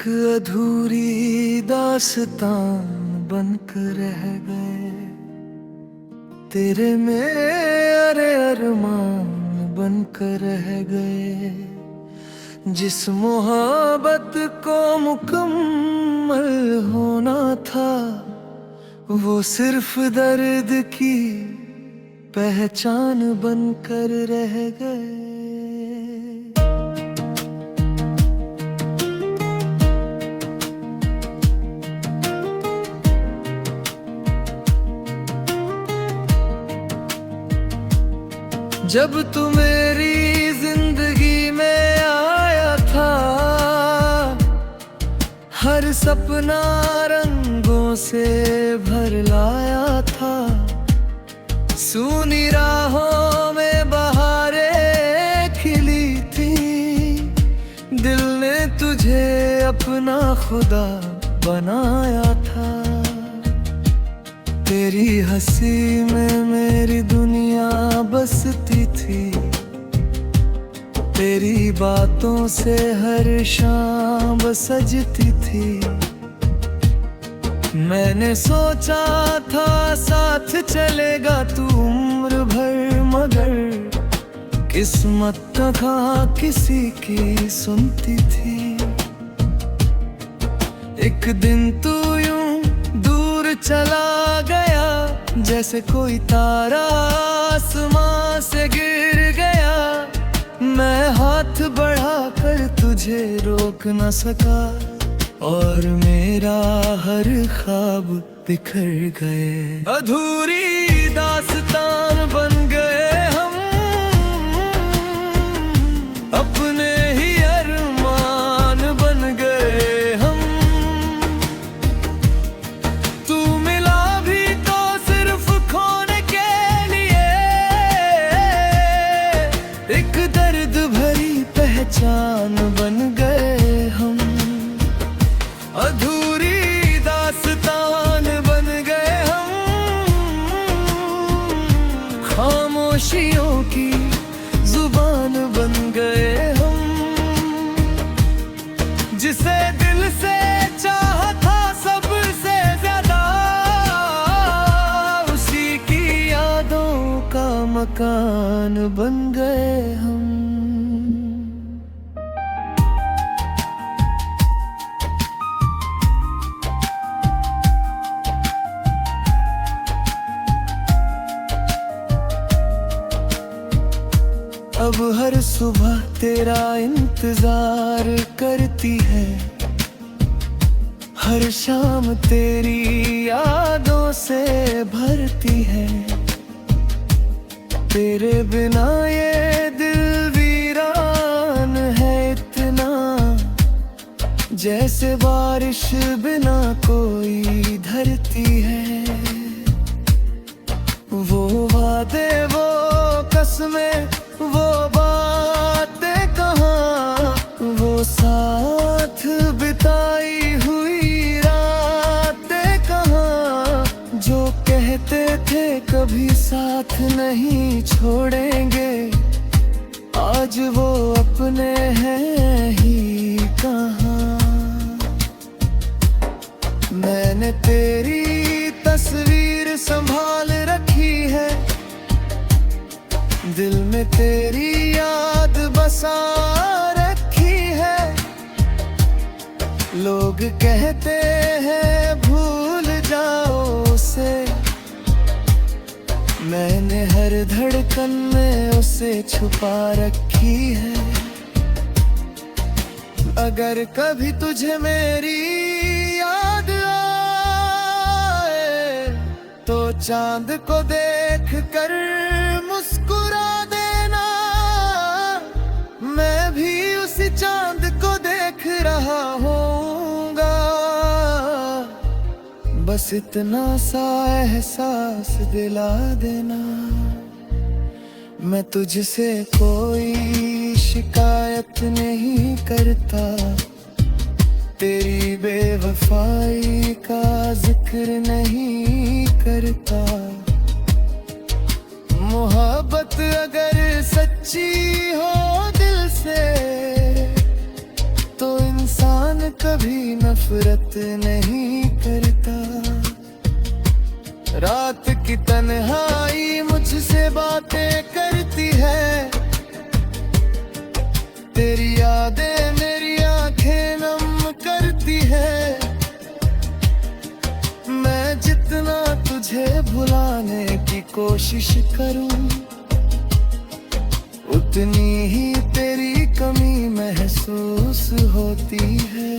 अधूरी दास्तां बनकर रह गए, तेरे मेरे अरमान बनकर रह गए। जिस मोहब्बत को मुकम्मल होना था, वो सिर्फ दर्द की पहचान बनकर रह गए। जब तू मेरी जिंदगी में आया था, हर सपना रंगों से भर लाया था। सूनी राहों में बहारें खिली थी, दिल ने तुझे अपना खुदा बनाया था। तेरी हंसी में मेरी दुनिया बसती थी, तेरी बातों से हर शाम सजती थी। मैंने सोचा था साथ चलेगा तू उम्र भर, मगर किस्मत कहाँ किसी की सुनती थी। एक दिन तू यूं दूर चला गया, जैसे कोई तारा आसमां से गिर गया। मैं हाथ बढ़ाकर तुझे रोक न सका, और मेरा हर ख्वाब बिखर गए। अधूरी दास्तान बन गए हम, अपने ही अरमान बन गए हम। तू मिला भी तो सिर्फ खोने के लिए, एक दर्द भरी पहचान बन गए हम। अधूरी दास्तान बन गए हम, खामोशियों की जुबान बन गए हम। जिसे दिल से चाहा था सबसे ज्यादा, उसी की यादों का मकान बन गए हम। अब हर सुबह तेरा इंतजार करती है, हर शाम तेरी यादों से भरती है। तेरे बिना ये दिल वीरान है इतना, जैसे बारिश बिना कोई धरती है। वो वादे, वो कसमें, वो बातें कहाँ, वो साथ बिताई हुई रातें कहाँ। जो कहते थे कभी साथ नहीं छोड़ेंगे, आज वो अपने हैं ही कहाँ। मैंने तेरी तस्वीर संभाल रखी है, दिल में तेरी याद बसा रखी है। लोग कहते हैं भूल जाओ उसे, मैंने हर धड़कन में उसे छुपा रखी है। अगर कभी तुझे मेरी याद आए, तो चांद को देख कर मुस्कुरा देना। मैं भी उसी चांद को देख रहा होऊंगा, बस इतना सा एहसास दिला देना। मैं तुझसे कोई शिकायत नहीं करता, तेरी बेवफाई का जिक्र नहीं करता। मोहब्बत अगर सच्ची हो दिल से, तो इंसान कभी नफरत नहीं करता। रात की तन्हाई मुझसे बातें करती है, तेरी यादें मेरी आंखें नम करती है। मैं जितना तुझे भुलाने की कोशिश करूं, उतनी ही तेरी कमी महसूस होती है।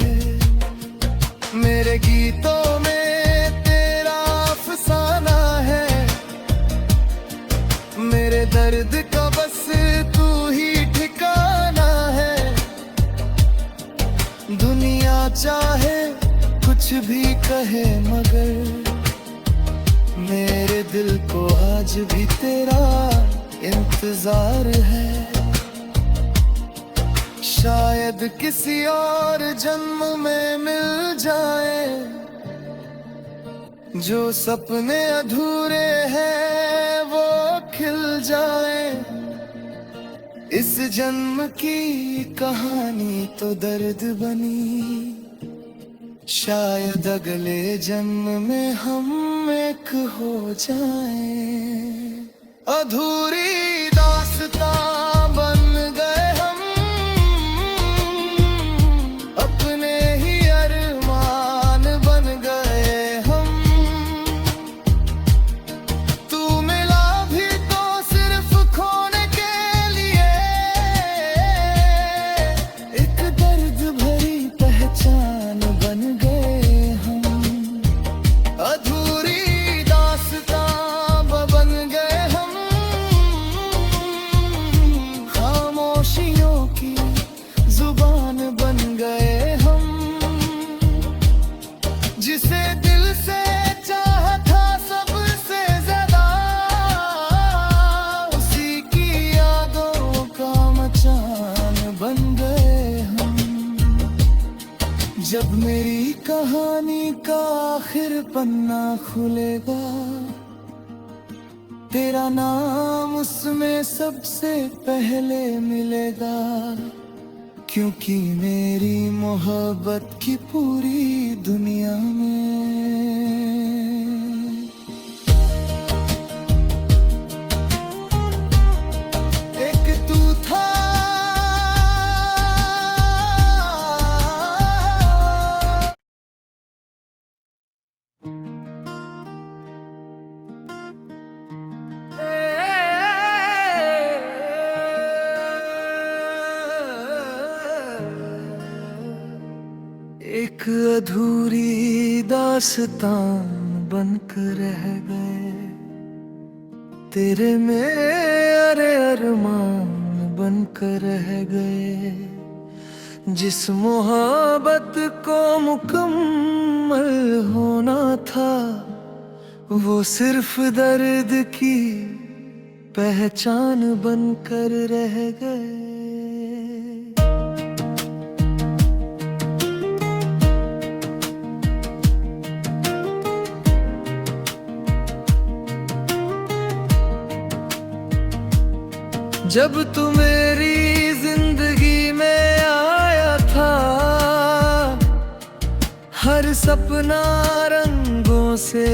मेरे गीतों में तेरा अफसाना है, मेरे दर्द का बस तू ही ठिकाना है। दुनिया चाहे कुछ भी कहे, मगर मेरे दिल को आज भी तेरा इंतजार है। शायद किसी और जन्म में मिल जाए, जो सपने अधूरे हैं वो खिल जाए। इस जन्म की कहानी तो दर्द बनी, शायद अगले जन्म में हम एक हो जाएं। अधूरी दास्तां बन गए हम, अपने ही अरमान बन गए हम। तू मिला भी तो सिर्फ खोने के लिए, एक दर्द भरी पहचान बन गए हम। अधूरी दास्तां बन गए हम, खामोशियों की जुबान बन गए हम। जिसे दिल से चाहा था सबसे ज्यादा, उसी की यादों का मचान बन गए हम। जब मेरी कहानी का आखिर पन्ना खुलेगा, तेरा नाम उसमें सबसे पहले मिलेगा। क्योंकि मेरी मोहब्बत की पूरी दुनिया में एक तू था। एक अधूरी दास्तां बनकर रह गए, तेरे मेरे अरमान बनकर रह गए। जिस मोहब्बत को मुकम्मल होना था, वो सिर्फ दर्द की पहचान बनकर रह गए। जब तू मेरी जिंदगी में आया था, हर सपना रंगों से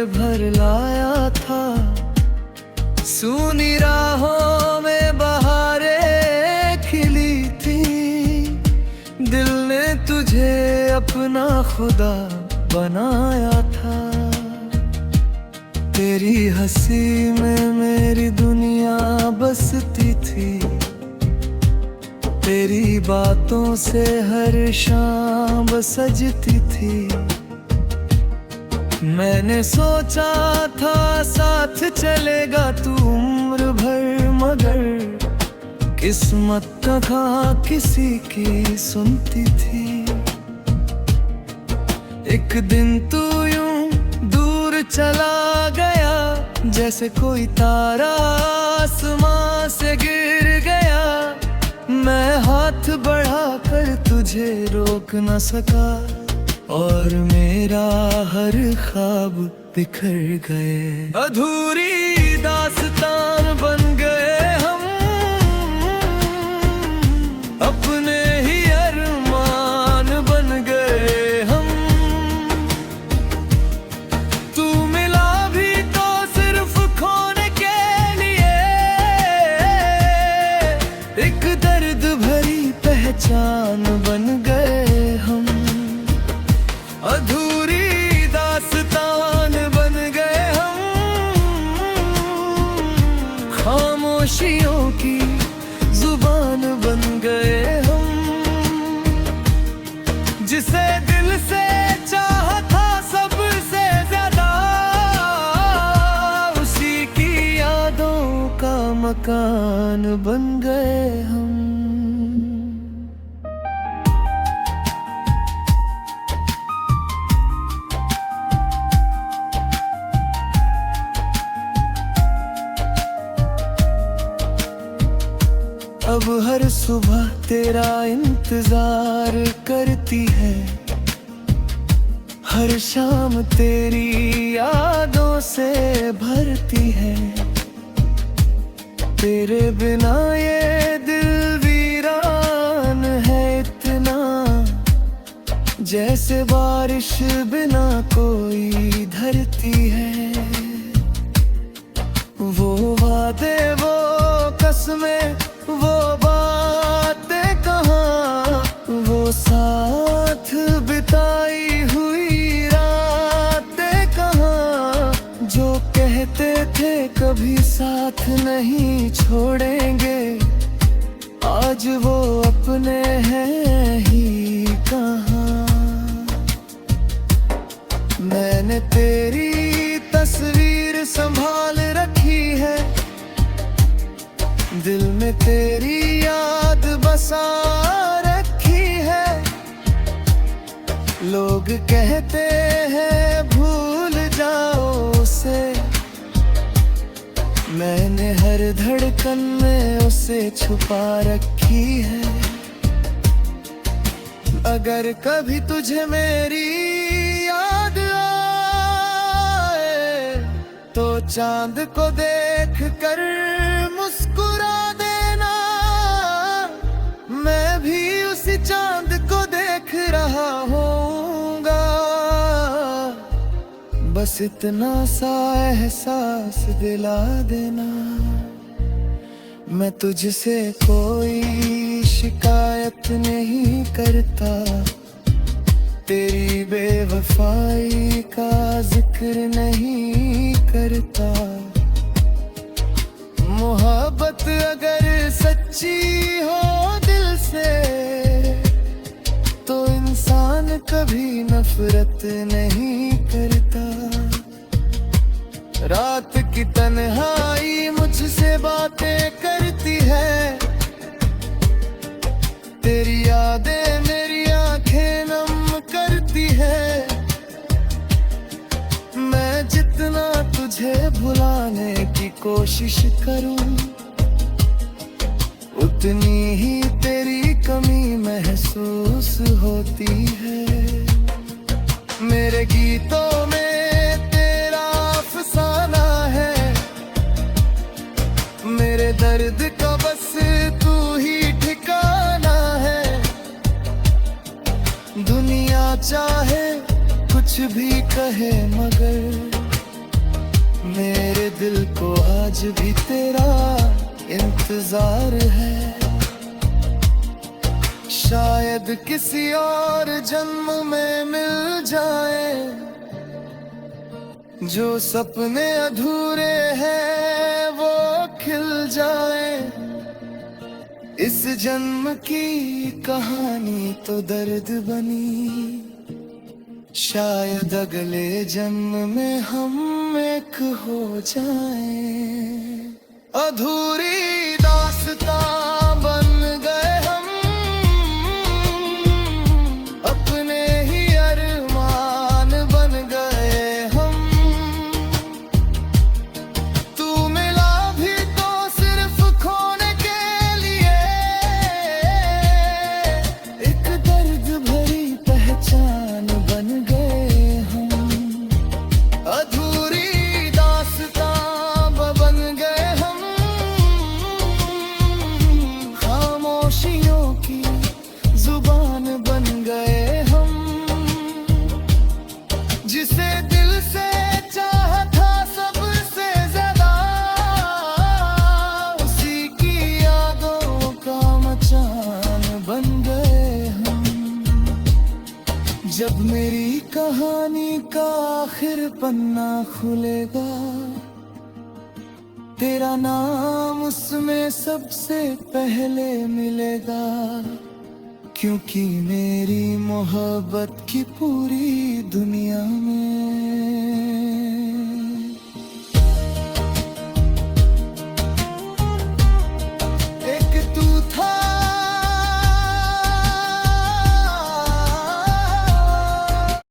भर लाया था। सूनी राहों में बहारें खिली थी, दिल ने तुझे अपना खुदा बनाया था। तेरी हंसी में मेरी दुनिया बसती थी, तेरी बातों से हर शाम सजती थी। मैंने सोचा था साथ चलेगा तू उम्र भर, मगर किस्मत कहाँ किसी की सुनती थी। एक दिन तू यूं दूर चला गया, जैसे कोई तारा आसमां से गिर गया। मैं हाथ बढ़ाकर तुझे रोक न सका, और मेरा हर ख्वाब बिखर गए। अधूरी दास्तान बन गए हम, अपने ही अरमान बन गए। मकान बन गए हम। अब हर सुबह तेरा इंतजार करती है, हर शाम तेरी यादों से भरती है। तेरे बिना ये दिल वीरान है इतना, जैसे बारिश बिना कोई धरती है। वो वादे, वो कसमें, वो बातें कहाँ, वो साथ बिताई हुई रातें कहाँ, जो कहते थे कभी साथ नहीं छोड़ेंगे, आज वो अपने हैं ही कहाँ। मैंने तेरी तस्वीर संभाल रखी है, दिल में तेरी याद बसा रखी है। लोग कहते हैं भूल जाओ उसे, मैंने हर धड़कन में उसे छुपा रखी है। अगर कभी तुझे मेरी याद आए, तो चांद को देख कर मुस्कुरा देना, मैं भी उसी चांद को देख रहा होऊंगा। बस इतना सा एहसास दिला देना, मैं तुझसे कोई शिकायत नहीं करता, तेरी बेवफाई का जिक्र नहीं करता। मोहब्बत अगर सच्ची हो दिल से, तो इंसान कभी नफरत नहीं करता। रात की तन्हाई मुझसे बातें करती है, तेरी यादें मेरी आंखें नम करती है। मैं जितना तुझे भुलाने की कोशिश करूं, उतनी ही तेरी कमी महसूस होती है। मेरे गीतों में तेरा अफसाना है, मेरे दर्द का बस तू ही ठिकाना है। दुनिया चाहे कुछ भी कहे, मगर मेरे दिल को आज भी तेरा इंतजार है। शायद किसी और जन्म में मिल जाए, जो सपने अधूरे हैं वो खिल जाए। इस जन्म की कहानी तो दर्द बनी, शायद अगले जन्म में हम एक हो जाएं। अधूरी दास्तां बन गए हम, अपने ही अरमान बन गए हम। तू मिला भी तो सिर्फ खोने के लिए, एक दर्द भरी पहचान बन गए हम। अधूरी दास्तां बन गए हम, खामोशियों की जुबान बन गए हम। जिसे दिल से चाहा था सबसे ज्यादा, उसी की यादों का मचान बन गए हम। जब मेरी कहानी का आखिर पन्ना खुलेगा, तेरा नाम उसमें सबसे पहले मिलेगा। क्योंकि मेरी मोहब्बत की पूरी दुनिया में